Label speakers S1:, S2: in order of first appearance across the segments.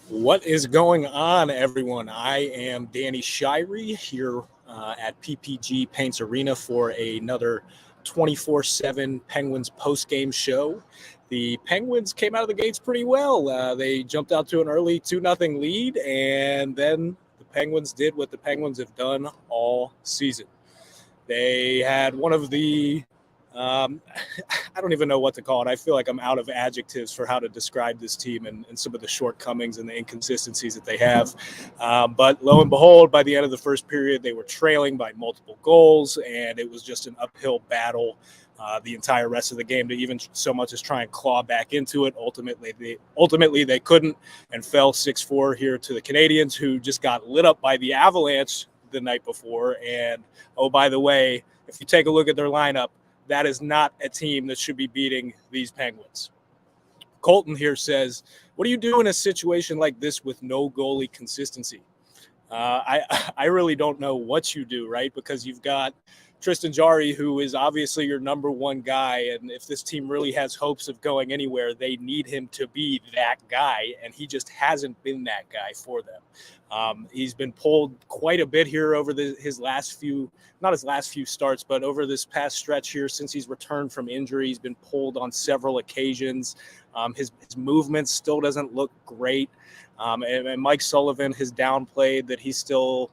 S1: What is going on, everyone? I am Danny Shirey here at PPG Paints Arena for another 24/7 Penguins post-game show. The Penguins came out of the gates pretty well. They jumped out to an early 2-0 lead, and then the Penguins did what the Penguins have done all season. They had one of the um, I don't even know what to call it. I feel like I'm out of adjectives for how to describe this team and some of the shortcomings and the inconsistencies that they have. But lo and behold, by the end of the first period, they were trailing by multiple goals, and it was just an uphill battle the entire rest of the game to even so much as try and claw back into it. Ultimately, they couldn't and fell 6-4 here to the Canadiens, who just got lit up by the Avalanche the night before. And, oh, by the way, if you take a look at their lineup, that is not a team that should be beating these Penguins. Colton here says, what do you do in a situation like this with no goalie consistency? I really don't know what you do, right? Because you've got Tristan Jarry, who is obviously your number one guy. And if this team really has hopes of going anywhere, they need him to be that guy. And he just hasn't been that guy for them. He's been pulled quite a bit here over his last few, not his last few starts, but over this past stretch here since he's returned from injury. He's been pulled on several occasions. His movement still doesn't look great. And Mike Sullivan has downplayed that he's still,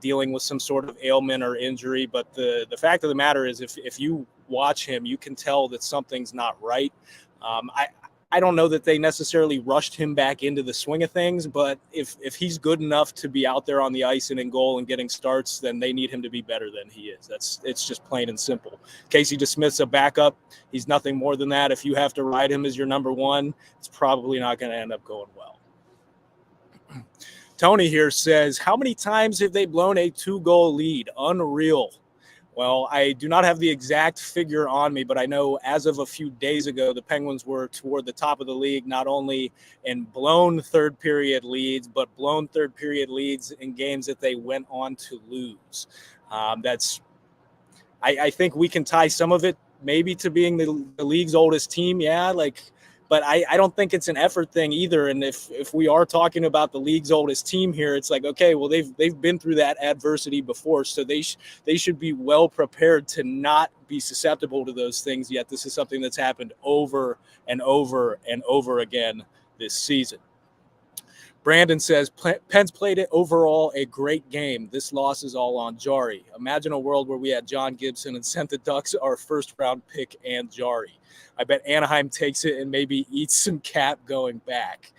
S1: dealing with some sort of ailment or injury. But the fact of the matter is, if you watch him, you can tell that something's not right. I don't know that they necessarily rushed him back into the swing of things, but if he's good enough to be out there on the ice and in goal and getting starts, then they need him to be better than he is. It's just plain and simple. Casey DeSmith's a backup. He's nothing more than that. If you have to ride him as your number one, it's probably not going to end up going well. Tony here says, how many times have they blown a 2-goal lead? Unreal. Well, I do not have the exact figure on me, but I know as of a few days ago, the Penguins were toward the top of the league, not only in blown third period leads, but blown third period leads in games that they went on to lose. I think we can tie some of it maybe to being the league's oldest team. Yeah, but I don't think it's an effort thing either. And if we are talking about the league's oldest team here, it's like, okay, well, they've been through that adversity before, so they should be well prepared to not be susceptible to those things. Yet this is something that's happened over and over and over again this season. Brandon says, Pens played it overall a great game. This loss is all on Jarry. Imagine a world where we had John Gibson and sent the Ducks our first-round pick and Jarry. I bet Anaheim takes it and maybe eats some cap going back.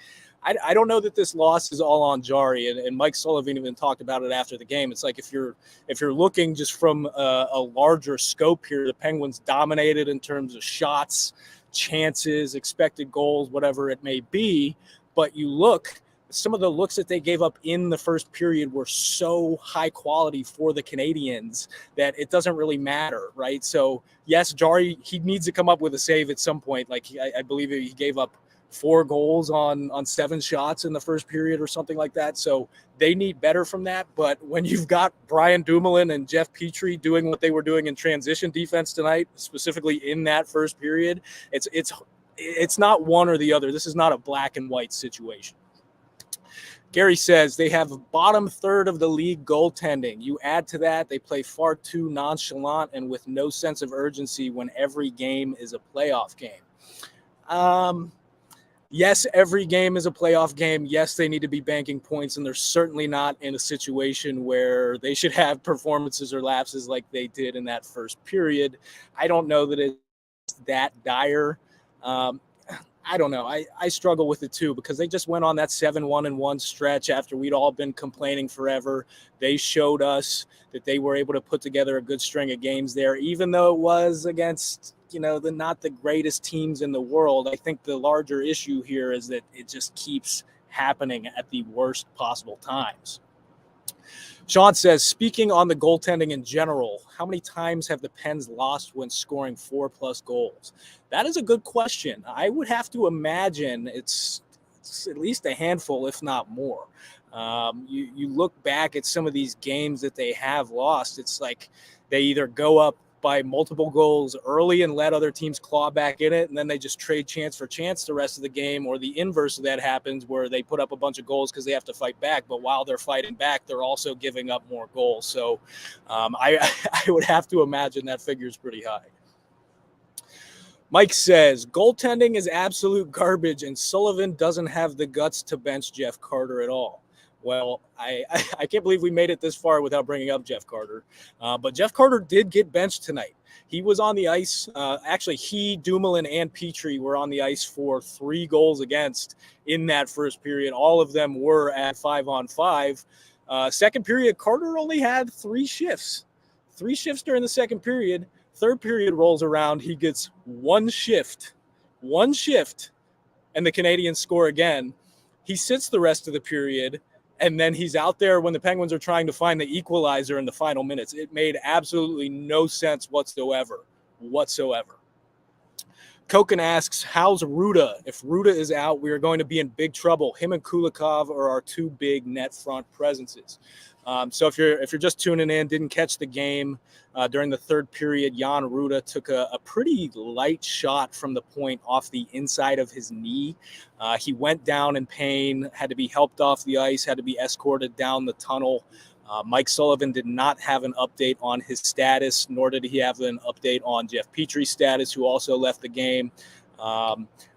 S1: I don't know that this loss is all on Jarry, and Mike Sullivan even talked about it after the game. It's like if you're looking just from a larger scope here, the Penguins dominated in terms of shots, chances, expected goals, whatever it may be, but you look – some of the looks that they gave up in the first period were so high quality for the Canadiens that it doesn't really matter, right? So, yes, Jarry, he needs to come up with a save at some point. Like, I believe he gave up 4 goals on 7 shots in the first period or something like that. So they need better from that. But when you've got Brian Dumoulin and Jeff Petrie doing what they were doing in transition defense tonight, specifically in that first period, it's not one or the other. This is not a black and white situation. Gary says they have bottom third of the league goaltending. You add to that, they play far too nonchalant and with no sense of urgency when every game is a playoff game. Yes, every game is a playoff game. Yes, they need to be banking points, and they're certainly not in a situation where they should have performances or lapses like they did in that first period. I don't know that it's that dire. I don't know. I struggle with it too because they just went on that 7-1-1 stretch after we'd all been complaining forever. They showed us that they were able to put together a good string of games there, even though it was against, not the greatest teams in the world. I think the larger issue here is that it just keeps happening at the worst possible times. Sean says, speaking on the goaltending in general, how many times have the Pens lost when scoring 4+ goals? That is a good question. I would have to imagine it's at least a handful, if not more. You look back at some of these games that they have lost, it's like they either go up by multiple goals early and let other teams claw back in it, and then they just trade chance for chance the rest of the game, or the inverse of that happens where they put up a bunch of goals because they have to fight back, but while they're fighting back, they're also giving up more goals. So I would have to imagine that figure is pretty high. Mike says, goaltending is absolute garbage, and Sullivan doesn't have the guts to bench Jeff Carter at all. Well, I can't believe we made it this far without bringing up Jeff Carter. But Jeff Carter did get benched tonight. He was on the ice. Actually, he, Dumoulin, and Petrie were on the ice for 3 goals against in that first period. All of them were at 5-on-5. Second period, Carter only had 3 shifts. 3 shifts during the second period. Third period rolls around. He gets 1 shift, and the Canadiens score again. He sits the rest of the period, and then he's out there when the Penguins are trying to find the equalizer in the final minutes. It made absolutely no sense whatsoever. Koken asks, how's Ruda? If Ruda is out, we are going to be in big trouble. Him and Kulikov are our 2 big net front presences. So if you're just tuning in, didn't catch the game during the third period, Jan Ruda took a pretty light shot from the point off the inside of his knee. He went down in pain, had to be helped off the ice, had to be escorted down the tunnel. Mike Sullivan did not have an update on his status, nor did he have an update on Jeff Petrie's status, who also left the game.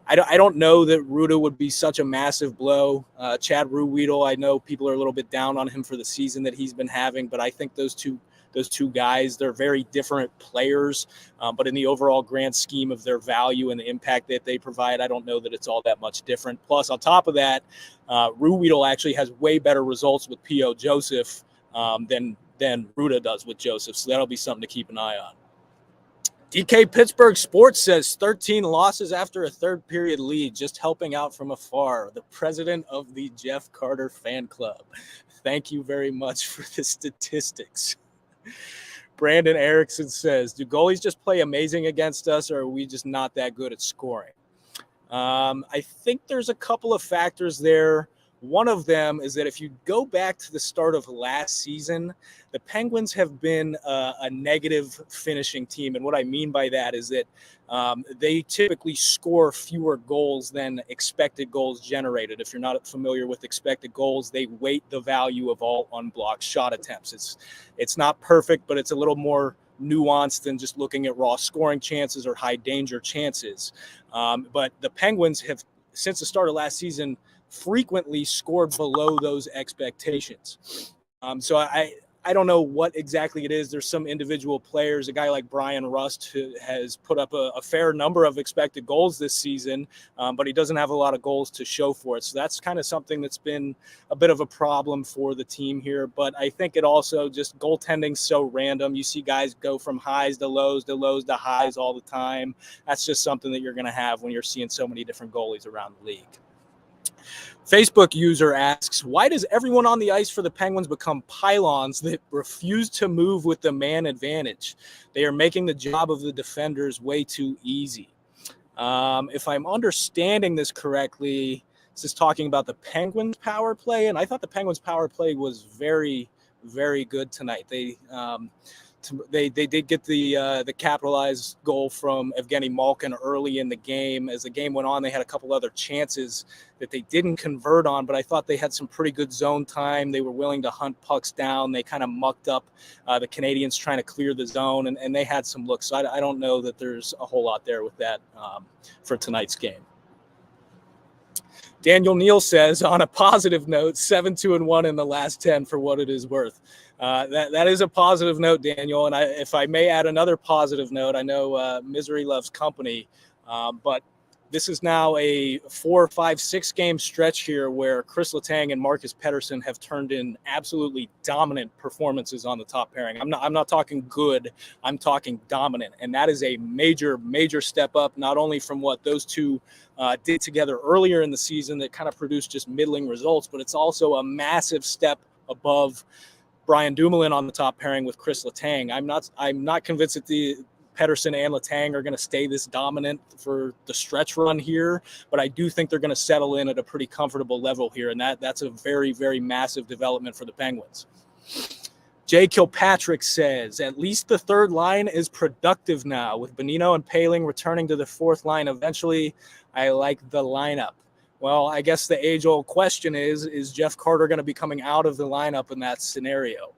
S1: I don't know that Ruda would be such a massive blow. Chad Ruhwedel, I know people are a little bit down on him for the season that he's been having, but I think those two guys, they're very different players. But in the overall grand scheme of their value and the impact that they provide, I don't know that it's all that much different. Plus, on top of that, Ruhwedel actually has way better results with P.O. Joseph than Ruda does with Joseph. So that'll be something to keep an eye on. DK Pittsburgh Sports says 13 losses after a third period lead, just helping out from afar. The president of the Jeff Carter fan club. Thank you very much for the statistics. Brandon Erickson says, do goalies just play amazing against us, or are we just not that good at scoring? I think there's a couple of factors there. One of them is that if you go back to the start of last season, the Penguins have been a negative finishing team. And what I mean by that is that they typically score fewer goals than expected goals generated. If you're not familiar with expected goals, they weight the value of all unblocked shot attempts. It's not perfect, but it's a little more nuanced than just looking at raw scoring chances or high danger chances. But the Penguins have, since the start of last season, frequently scored below those expectations. So I don't know what exactly it is. There's some individual players, a guy like Brian Rust, who has put up a fair number of expected goals this season, but he doesn't have a lot of goals to show for it. So that's kind of something that's been a bit of a problem for the team here. But I think it also just goaltending's so random. You see guys go from highs to lows to highs all the time. That's just something that you're going to have when you're seeing so many different goalies around the league. Facebook user asks, why does everyone on the ice for the Penguins become pylons that refuse to move with the man advantage? They are making the job of the defenders way too easy. If I'm understanding this correctly, this is talking about the Penguins power play, and I thought the Penguins power play was very, very good tonight. They did get the capitalized goal from Evgeny Malkin early in the game. As the game went on, they had a couple other chances that they didn't convert on, but I thought they had some pretty good zone time. They were willing to hunt pucks down. They kind of mucked up the Canadiens trying to clear the zone, and they had some looks. So I don't know that there's a whole lot there with that for tonight's game. Daniel Neal says, on a positive note, 7-2-1 in the last 10 for what it is worth. That is a positive note, Daniel. And if I may add another positive note, I know misery loves company, but this is now a 4, 5, 6 game stretch here where Chris Letang and Marcus Pettersson have turned in absolutely dominant performances on the top pairing. I'm not talking good, I'm talking dominant. And that is a major, major step up, not only from what those two did together earlier in the season that kind of produced just middling results, but it's also a massive step above Brian Dumoulin on the top pairing with Chris Letang. I'm not convinced that the Pettersson and Letang are going to stay this dominant for the stretch run here, but I do think they're going to settle in at a pretty comfortable level here, and that's a very, very massive development for the Penguins. Jay Kilpatrick says, at least the third line is productive now. With Bonino and Paling returning to the fourth line eventually, I like the lineup. Well, I guess the age-old question is Jeff Carter going to be coming out of the lineup in that scenario?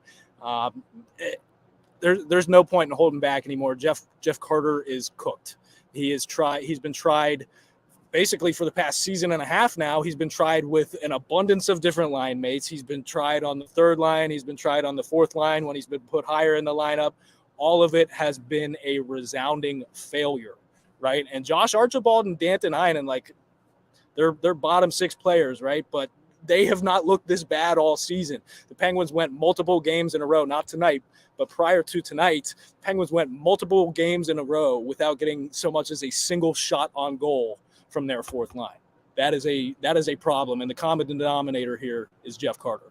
S1: There's no point in holding back anymore. Jeff Carter is cooked. He's been tried basically for the past season and a half now. He's been tried with an abundance of different line mates. He's been tried on the third line. He's been tried on the fourth line when he's been put higher in the lineup. All of it has been a resounding failure, right? And Josh Archibald and Danton Heinen, like, they're bottom six players, right? But they have not looked this bad all season. The Penguins went multiple games in a row, not tonight, but prior to tonight, Penguins went multiple games in a row without getting so much as a single shot on goal from their fourth line. That is a problem, and the common denominator here is Jeff Carter.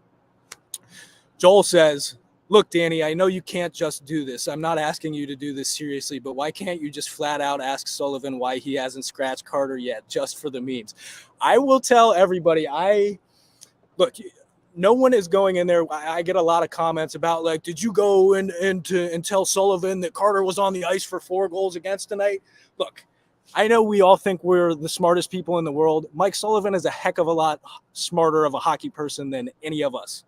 S1: Joel says, look, Danny, I know you can't just do this. I'm not asking you to do this seriously, but why can't you just flat out ask Sullivan why he hasn't scratched Carter yet, just for the memes? I will tell everybody, look, no one is going in there. I get a lot of comments about, like, did you go and tell Sullivan that Carter was on the ice for 4 goals against tonight? Look, I know we all think we're the smartest people in the world. Mike Sullivan is a heck of a lot smarter of a hockey person than any of us.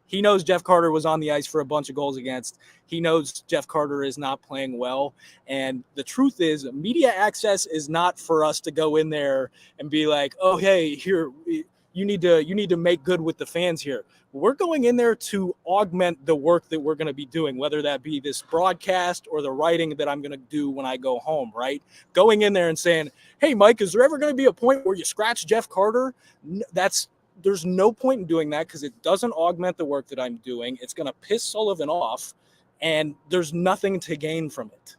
S1: He knows Jeff Carter was on the ice for a bunch of goals against. He knows Jeff Carter is not playing well. And the truth is, media access is not for us to go in there and be like, oh, hey, here, you need to make good with the fans here. We're going in there to augment the work that we're going to be doing, whether that be this broadcast or the writing that I'm going to do when I go home, right? Going in there and saying, hey, Mike, is there ever going to be a point where you scratch Jeff Carter? There's no point in doing that because it doesn't augment the work that I'm doing. It's going to piss Sullivan off, and there's nothing to gain from it.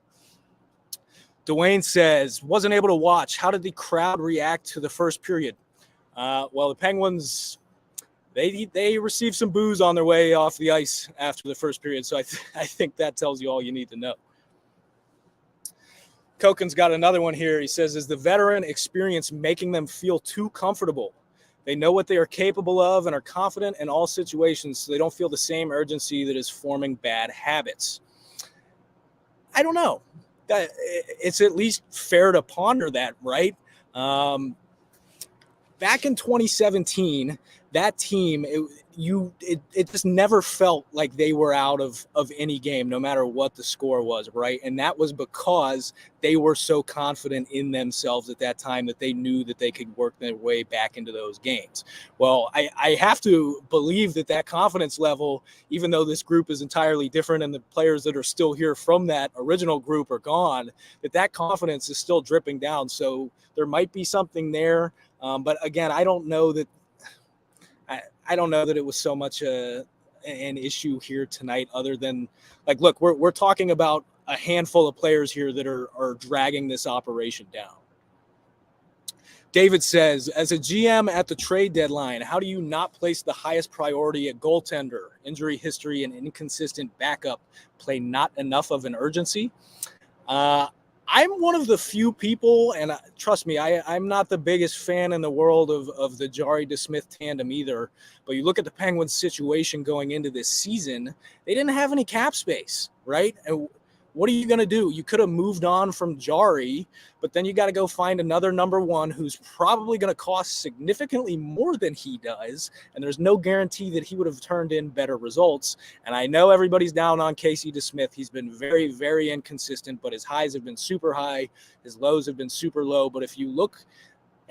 S1: Dwayne says, wasn't able to watch. How did the crowd react to the first period? Well, the Penguins, they received some boos on their way off the ice after the first period, so I think that tells you all you need to know. Koken's got another one here. He says, is the veteran experience making them feel too comfortable? They know what they are capable of and are confident in all situations, so they don't feel the same urgency that is forming bad habits. I don't know. It's at least fair to ponder that, right? Back in 2017, that team, it just never felt like they were out of any game, no matter what the score was, right? And that was because they were so confident in themselves at that time that they knew that they could work their way back into those games. Well, I have to believe that confidence level, even though this group is entirely different and the players that are still here from that original group are gone, that confidence is still dripping down. So there might be something there. But again, I don't know that it was so much an issue here tonight, other than, like, look, we're talking about a handful of players here that are dragging this operation down. David says, as a GM at the trade deadline, how do you not place the highest priority at goaltender? Injury history and inconsistent backup play not enough of an urgency? I'm one of the few people, and trust me, I'm not the biggest fan in the world of the Jarry to Smith tandem either. But you look at the Penguins' situation going into this season, they didn't have any cap space, right? And what are you going to do? You could have moved on from Jarry, but then you got to go find another number one who's probably going to cost significantly more than he does, and there's no guarantee that he would have turned in better results. And I know everybody's down on Casey DeSmith. He's been very, very inconsistent, but his highs have been super high. His lows have been super low. But if you look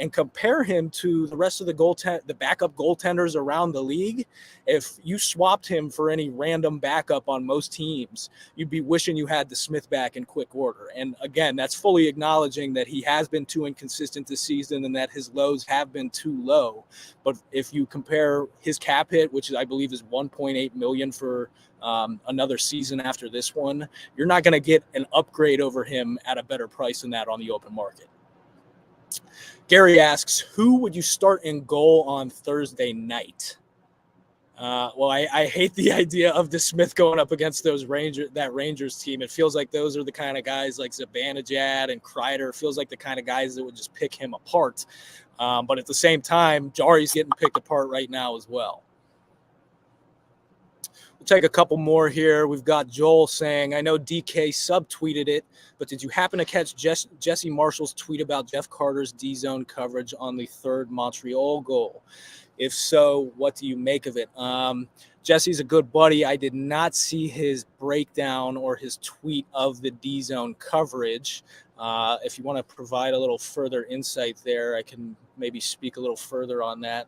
S1: and compare him to the rest of the backup goaltenders around the league, if you swapped him for any random backup on most teams, you'd be wishing you had the Smith back in quick order. And again, that's fully acknowledging that he has been too inconsistent this season and that his lows have been too low. But if you compare his cap hit, which I believe is $1.8 million for another season after this one, you're not going to get an upgrade over him at a better price than that on the open market. Gary asks, who would you start in goal on Thursday night? Well, I hate the idea of DeSmith going up against that Rangers team. It feels like those are the kind of guys like Zibanejad and Kreider. It feels like the kind of guys that would just pick him apart. But at the same time, Jarry's getting picked apart right now as well. We'll take a couple more here. We've got Joel saying, I know DK subtweeted it, but did you happen to catch Jesse Marshall's tweet about Jeff Carter's D-zone coverage on the third Montreal goal? If so, what do you make of it? Jesse's a good buddy. I did not see his breakdown or his tweet of the D-zone coverage. If you want to provide a little further insight there, I can maybe speak a little further on that.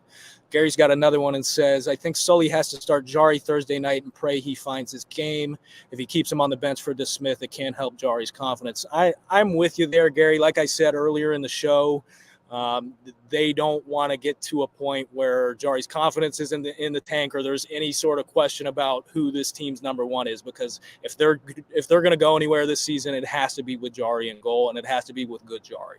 S1: Gary's got another one and says, I think Sully has to start Jarry Thursday night and pray he finds his game. If he keeps him on the bench for DeSmith, it can't help Jarry's confidence. I'm with you there, Gary. Like I said earlier in the show, they don't want to get to a point where Jarry's confidence is in the tank, or there's any sort of question about who this team's number one is, because if they're going to go anywhere this season, it has to be with Jarry in goal, and it has to be with good Jarry.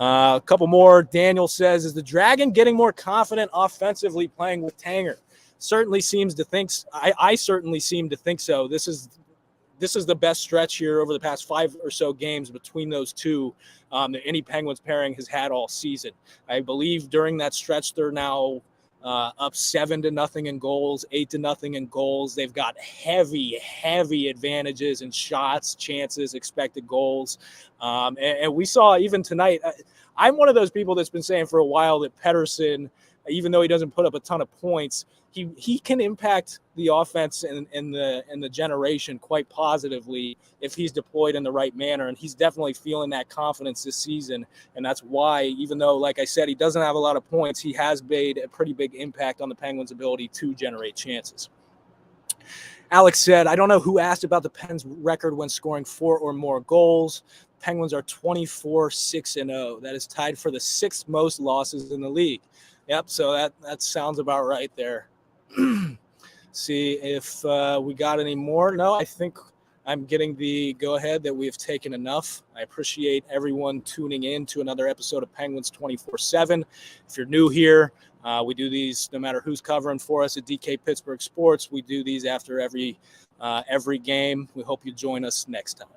S1: A couple more. Daniel says, is the Dragon getting more confident offensively playing with Tanger? Certainly seems to think. I certainly seem to think so. This is the best stretch here over the past 5 or so games between those two that any Penguins pairing has had all season. I believe during that stretch they're now up 7-0 in goals, 8-0 in goals. They've got heavy advantages in shots, chances, expected goals. And we saw even tonight, I'm one of those people that's been saying for a while that Pettersson, even though he doesn't put up a ton of points, he can impact the offense and the generation quite positively if he's deployed in the right manner. And he's definitely feeling that confidence this season. And that's why, even though, like I said, he doesn't have a lot of points, he has made a pretty big impact on the Penguins' ability to generate chances. Alex said, I don't know who asked about the Pens' record when scoring 4 or more goals. Penguins are 24-6-0. That is tied for the 6th most losses in the league. Yep, so that sounds about right there. See if we got any more. No, I think I'm getting the go-ahead that we have taken enough. I appreciate everyone tuning in to another episode of Penguins 24/7. If you're new here, we do these no matter who's covering for us at DK Pittsburgh Sports. We do these after every game. We hope you join us next time.